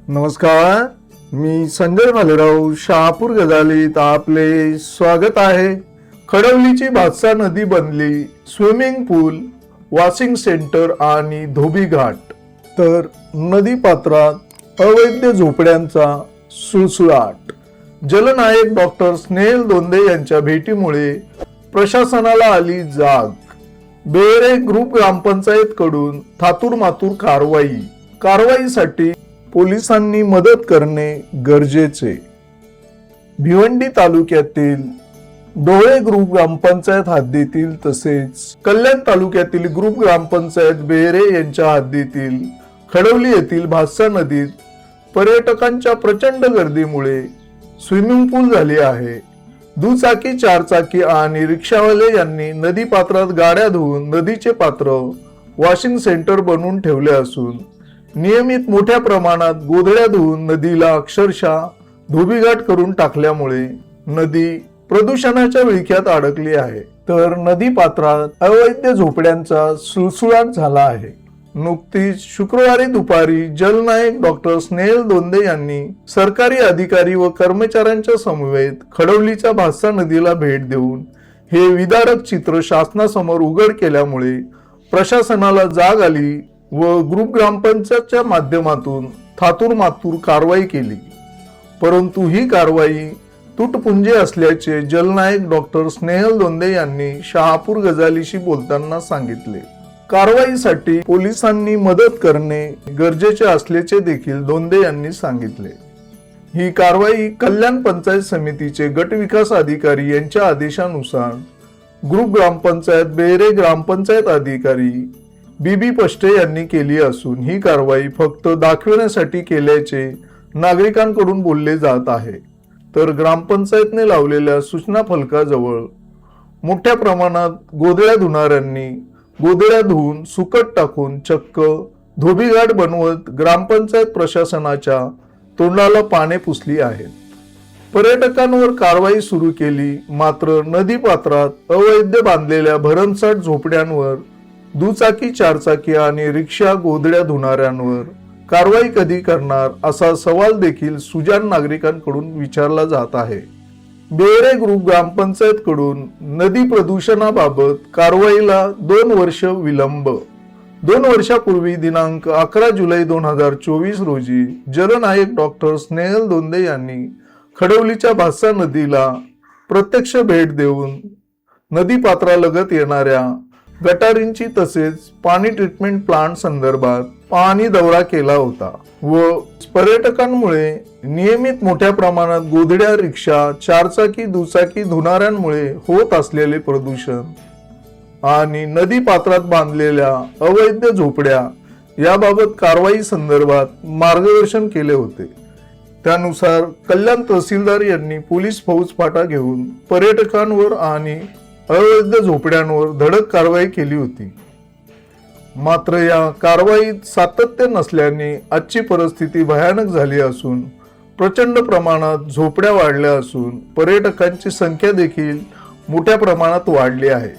नमस्कार, मी संजय भालेराव शहापूर गजालीत आपले स्वागत आहे. खडवलीची भातसा नदी बनली स्विमिंग पूल, वॉशिंग सेंटर आणि धोबी घाट. तर नदी पात्रात अवैध झोपड्यांचा सुळसुळाट. जलनायक डॉक्टर स्नेहल दोंदे यांच्या भेटीमुळे प्रशासनाला आली जाग. बेरे ग्रुप ग्रामपंचायत कडून थातूर मातूर कारवाईसाठी पोलिसांनी मदत करणे गरजेचे. भिवंडी तालुक्यातील डोळे ग्रुप ग्रामपंचायत हद्दीतील तसेच कल्याण तालुक्यातील ग्रुप ग्रामपंचायत बेरे यांच्या हद्दीतील खडवली येथील भातसा नदीत पर्यटकांच्या प्रचंड गर्दीमुळे स्विमिंग पूल झाले आहे. दुचाकी, चारचाकी आणि रिक्षावाले यांनी नदी पात्रात गाड्या धुवून नदीचे पात्र वॉशिंग सेंटर बनवून ठेवले असून नियमित मोठ्या प्रमाणात गोधड्या धुवून नदीला अक्षरशः धोबीघाट करून टाकल्यामुळे नदी प्रदूषणाच्या विळख्यात अडकली आहे. तर नदी पात्रात अवैध झोपड्यांचा सुळसुळाट झाला आहे. नुकतीच शुक्रवारी दुपारी जलनायक डॉक्टर स्नेहल दोंदे यांनी सरकारी अधिकारी व कर्मचाऱ्यांच्या समवेत खडवलीच्या भातसा नदीला भेट देऊन हे विदारक चित्र शासनासमोर उघड केल्यामुळे प्रशासनाला जाग आली व ग्रुप ग्रामपंचायतच्या माध्यमातून थातूर मातूर कारवाई केली. परंतु ही कारवाई तुटपुंजी असल्याचे जलनायक डॉक्टर स्नेहल दोंदे यांनी शहापूर गजालीशी बोलताना सांगितले. कारवाईसाठी पोलिसांनी मदत करणे गरजेचे असल्याचे देखील दोंदे यांनी सांगितले. ही कारवाई कल्याण पंचायत समितीचे गट विकास अधिकारी यांच्या आदेशानुसार ग्रुप ग्रामपंचायत बेरे ग्रामपंचायत अधिकारी बीबी पष्टे यांनी केली असून ही कारवाई फक्त दाखवण्यासाठी केल्याचे नागरिकांकडून बोलले जात आहे. तर ग्रामपंचायतने लावलेल्या सूचना फलकाजवळ मोठ्या प्रमाणात गोधड्या धुणाऱ्यांनी गोधड्या धुवून सुकट टाकून चक्क धोबीघाट बनवत ग्रामपंचायत प्रशासनाच्या तोंडाला पाने पुसली आहेत. पर्यटकांवर कारवाई सुरू केली, मात्र नदी पात्रात अवैध बांधलेल्या भरमसाठ झोपड्यांवर, दुचाकी, चारचाकी आणि रिक्षा गोधड्या धुणाऱ्यांवर कारवाई कधी करणार असा सवाल देखील सुजाण नागरिकांकडून विचारला जात आहे. बेरे ग्रुप ग्रामपंचायत कडून नदी प्रदूषणाबाबत कारवाईला 2 वर्ष विलंब. 2 वर्षापूर्वी दिनांक 11 जुलै 2024 रोजी जलनायक डॉक्टर स्नेहल दोंदे यांनी खडवलीच्या भातसा नदीला प्रत्यक्ष भेट देऊन नदी पात्रालगत येणाऱ्या गटारींची तसेच पाणी ट्रीटमेंट प्लांट संदर्भात पाहणी दौरा केला होता व पर्यटकांमुळे नियमित मोठ्या प्रमाणात गोधड्या, रिक्षा, चारचाकी, दुचाकी धुणाऱ्यांमुळे होत असलेले प्रदूषण आणि नदी पात्रात बांधलेल्या अवैध झोपड्या याबाबत कारवाई संदर्भात मार्गदर्शन केले होते. त्यानुसार कल्याण तहसीलदार यांनी पोलीस फौजफाटा घेऊन पर्यटकांवर आणि अवैध झोपड्यांवर धडक कारवाई केली होती. मात्र या कारवाईत सातत्य नसल्याने आजची परिस्थिती भयानक झाली असून प्रचंड प्रमाणात झोपड्या वाढल्या असून पर्यटकांची संख्या देखील मोठ्या प्रमाणात वाढली आहे.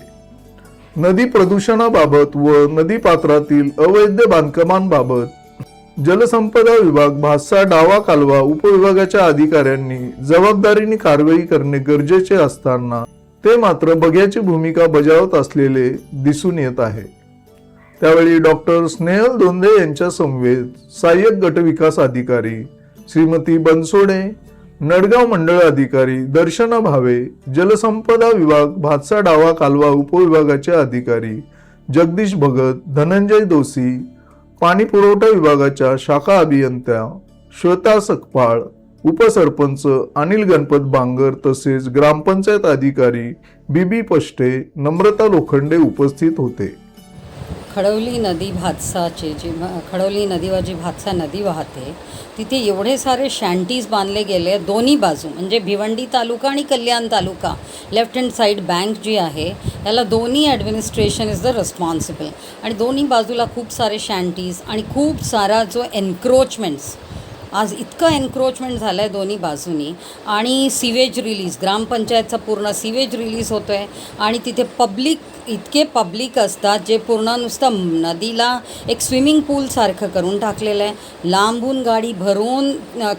नदी प्रदूषणाबाबत व नदी पात्रातील अवैध बांधकामांबाबत जलसंपदा विभाग, भातसा डावा कालवा उपविभागाच्या अधिकाऱ्यांनी जबाबदारीने कारवाई करणे गरजेचे असताना ते मात्र बघ्याची भूमिका बजावत असलेले दिसून येत आहे. त्यावेळी डॉक्टर स्नेहल दोंदे यांच्या समवेत सहाय्यक गट विकास अधिकारी श्रीमती बनसोडे, नडगाव मंडळ अधिकारी दर्शना भावे, जलसंपदा विभाग भातसा डावा कालवा उपविभागाचे अधिकारी जगदीश भगत, धनंजय दोशी, पाणी पुरवठा विभागाच्या शाखा अभियंत्या श्वेता सकपाळ, उपसरपंच अनिल गणपत बांगर तसेच ग्रामपंचायत अधिकारी बीबी पष्टे, नम्रता लोखंडे उपस्थित होते. खडवली नदी भातसाचे खडवली नदीवर जी भातसा नदी वाहते तिथे एवढे सारे शँटीज बांधले गेले दोन्ही बाजू, म्हणजे भिवंडी तालुका आणि कल्याण तालुका. लेफ्ट हँड साईड बँक जी आहे याला दोन्ही ॲडमिनिस्ट्रेशन इज द रिस्पॉन्सिबल आणि दोन्ही बाजूला खूप सारे शँटीज आणि खूप सारा जो एन्क्रोचमेंट्स आज इतकं एन्क्रोचमेंट झालं आहे दोन्ही बाजूनी आणि सिवेज रिलीज, ग्रामपंचायतचा पूर्ण सिवेज रिलीज होतो आहे आणि तिथे इतके पब्लिक असतात जे पूर्ण नुसतं नदीला एक स्विमिंग पूलसारखं करून टाकलेलं आहे. लांबून गाडी भरून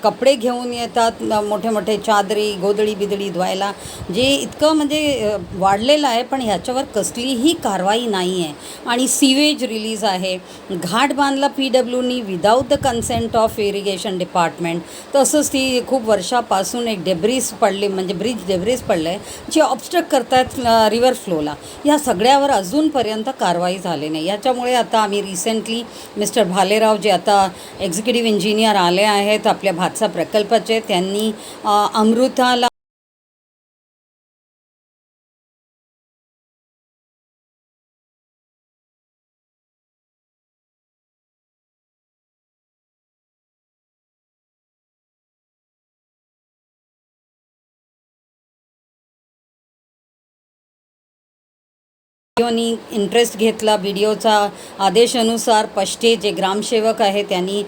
कपडे घेऊन येतात, मोठे मोठे चादरी गोधडी बिदडी धुवायला, जे इतकं म्हणजे वाढलेलं आहे. पण ह्याच्यावर कसलीही कारवाई नाही आहे. आणि सिवेज रिलीज आहे, घाट बांधला PWनी without the consent of irrigation department. तसंच ती खूप वर्षापासून एक डेब्रिस पडली, म्हणजे ब्रिज डेब्रिस पडलं आहे जे ऑब्स्ट्रक्ट करतात रिव्हर फ्लोला. या सगळ्यावर अजूनपर्यंत कारवाई झाली नाही. याच्यामुळे आता आम्ही रिसेंटली मिस्टर भालेराव जे आता एक्झिक्युटिव्ह इंजिनियर आले आहेत आपल्या भातसा प्रकल्पाचे, त्यांनी अमृताला इंटरेस्ट घेतला. BDOचा आदेशानुसार पष्टे जे ग्रामसेवक आहे त्यांनी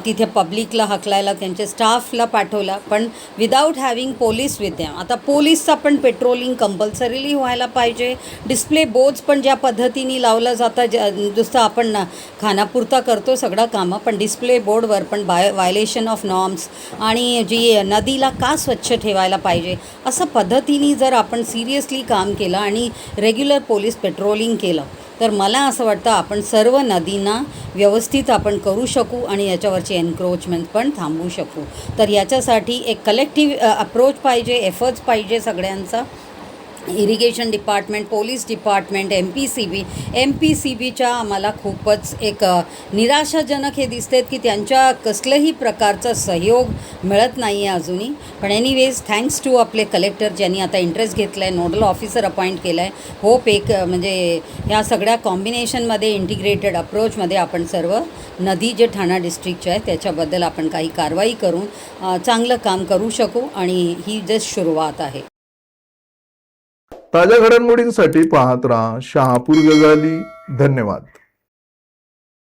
तिथे पब्लिकला हकलायला त्यांच्या स्टाफला पाठवला, पण without having police with them. आता पोलीसचा पण पेट्रोलिंग कंपल्सरीली व्हायला पाहिजे. डिस्प्ले बोर्ड्स पण ज्या पद्धतीने लावलं जातं, नुसतं आपण खानापुरता करतो सगळं कामं, पण डिस्प्ले बोर्डवर पण वायलेशन ऑफ नॉर्म्स आणि जी नदीला का स्वच्छ ठेवायला पाहिजे असं पद्धतीने जर आपण सिरियसली काम केलं आणि रेग्युलर पोलीस पेट्रोलिंग केलं तर मला असं वाटतं आपण सर्व नदींना व्यवस्थित आपण करू शकू आणि याच्यावरची एन्क्रोचमेंट पण थांबवू शकू. तर याच्यासाठी एक कलेक्टिव्ह अप्रोच पाहिजे, एफर्ट्स पाहिजे सगळ्यांचा. इरिगेशन डिपार्टमेंट, पोलीस डिपार्टमेंट, MPCBच्या आम्हाला खूपच एक निराशाजनक हे दिसते की त्यांच्या कसल्याही प्रकारचा सहयोग मिळत नाही आहे अजूनही. पण एनिवेज थँक्स टू आपले कलेक्टर ज्यांनी आता इंटरेस्ट घेतला आहे, नोडल ऑफिसर अपॉइंट केला आहे. होप एक म्हणजे ह्या सगळ्या कॉम्बिनेशनमध्ये इंटिग्रेटेड अप्रोचमध्ये आपण सर्व नदी जे ठाणा डिस्ट्रिक्टच्या आहे त्याच्याबद्दल आपण काही कारवाई करून चांगलं काम करू शकू आणि ही जस्ट सुरुवात आहे. ताज्या घडामोडींसाठी पाहत राहा शहापूर गजाली. धन्यवाद.